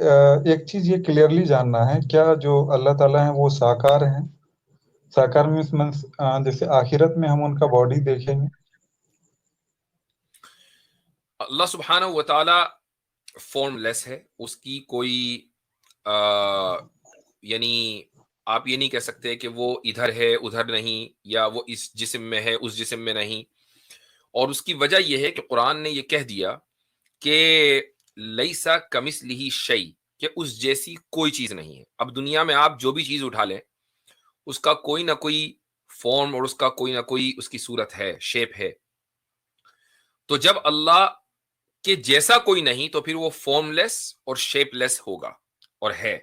ایک چیز یہ کلیئرلی جاننا ہے، کیا جو اللہ تعالیٰ ہیں وہ ساکار ہیں؟ ساکار مینس جیسے آخرت میں ہم ان کا باڈی دیکھیں گے؟ اللہ سبحانہ و تعالی فارم لیس ہے، اس کی کوئی یعنی آپ یہ نہیں کہہ سکتے کہ وہ ادھر ہے ادھر نہیں، یا وہ اس جسم میں ہے اس جسم میں نہیں. اور اس کی وجہ یہ ہے کہ قرآن نے یہ کہہ دیا کہ لیسا کمثلہ شیء، کہ اس جیسی کوئی چیز نہیں ہے. اب دنیا میں آپ جو بھی چیز اٹھا لیں اس کا کوئی نہ کوئی فارم اور اس کا کوئی نہ کوئی اس کی صورت ہے، شیپ ہے. تو جب اللہ کے جیسا کوئی نہیں تو پھر وہ فارم لیس اور شیپ لیس ہوگا اور ہے.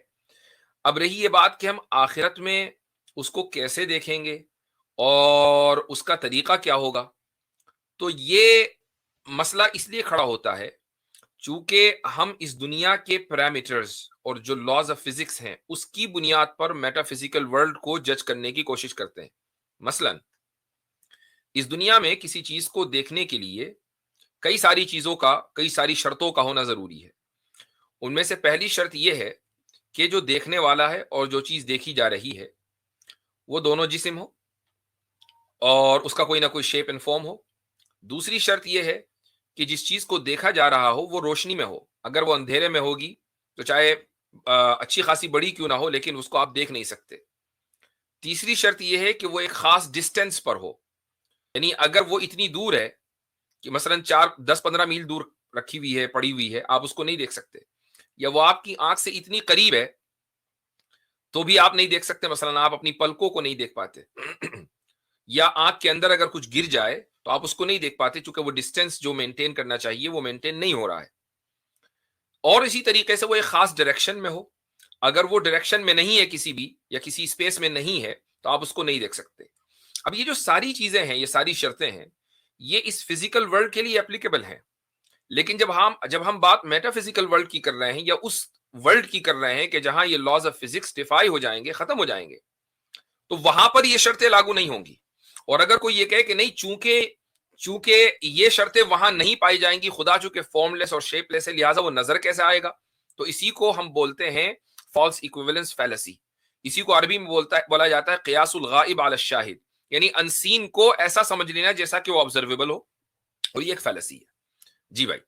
اب رہی یہ بات کہ ہم آخرت میں اس کو کیسے دیکھیں گے اور اس کا طریقہ کیا ہوگا، تو یہ مسئلہ اس لیے کھڑا ہوتا ہے چونکہ ہم اس دنیا کے پیرامیٹرز اور جو لاز آف فزکس ہیں اس کی بنیاد پر میٹا فزیکل ورلڈ کو جج کرنے کی کوشش کرتے ہیں. مثلا اس دنیا میں کسی چیز کو دیکھنے کے لیے کئی ساری چیزوں کا، کئی ساری شرطوں کا ہونا ضروری ہے. ان میں سے پہلی شرط یہ ہے کہ جو دیکھنے والا ہے اور جو چیز دیکھی جا رہی ہے وہ دونوں جسم ہو اور اس کا کوئی نہ کوئی شیپ اینڈ فارم ہو. دوسری شرط یہ ہے کہ جس چیز کو دیکھا جا رہا ہو وہ روشنی میں ہو. اگر وہ اندھیرے میں ہوگی تو چاہے اچھی خاصی بڑی کیوں نہ ہو لیکن اس کو آپ دیکھ نہیں سکتے. تیسری شرط یہ ہے کہ وہ ایک خاص ڈسٹینس پر ہو، یعنی اگر وہ اتنی دور ہے کہ مثلا 10-15 میل دور رکھی ہوئی ہے، پڑی ہوئی ہے، آپ اس کو نہیں دیکھ سکتے، یا وہ آپ کی آنکھ سے اتنی قریب ہے تو بھی آپ نہیں دیکھ سکتے، مثلا آپ اپنی پلکوں کو نہیں دیکھ پاتے یا آنکھ کے اندر اگر کچھ گر جائے تو آپ اس کو نہیں دیکھ پاتے چونکہ وہ ڈسٹینس جو مینٹین کرنا چاہیے وہ مینٹین نہیں ہو رہا ہے. اور اسی طریقے سے وہ ایک خاص ڈائریکشن میں ہو، اگر وہ ڈائریکشن میں نہیں ہے کسی بھی یا کسی اسپیس میں نہیں ہے تو آپ اس کو نہیں دیکھ سکتے. اب یہ جو ساری چیزیں ہیں، یہ ساری شرطیں ہیں، یہ اس فزیکل ورلڈ کے لیے اپلیکیبل ہیں. لیکن جب ہم بات میٹا فزیکل ورلڈ کی کر رہے ہیں یا اس ورلڈ کی کر رہے ہیں کہ جہاں یہ لاز آف فزکس ڈیفائی ہو جائیں گے، ختم ہو جائیں گے، تو وہاں پر یہ شرطیں لاگو نہیں ہوں گی. اور اگر کوئی یہ کہے کہ نہیں چونکہ یہ شرطیں وہاں نہیں پائی جائیں گی، خدا چونکہ فارم لیس اور شیپ لیس ہے لہٰذا وہ نظر کیسے آئے گا، تو اسی کو ہم بولتے ہیں فالس ایکویولنس فیلسی. اسی کو عربی میں بولا جاتا ہے قیاس الغائب علی الشاہد، یعنی انسین کو ایسا سمجھ لینا جیسا کہ وہ آبزرویبل ہو، اور یہ ایک فیلسی ہے. جی بھائی.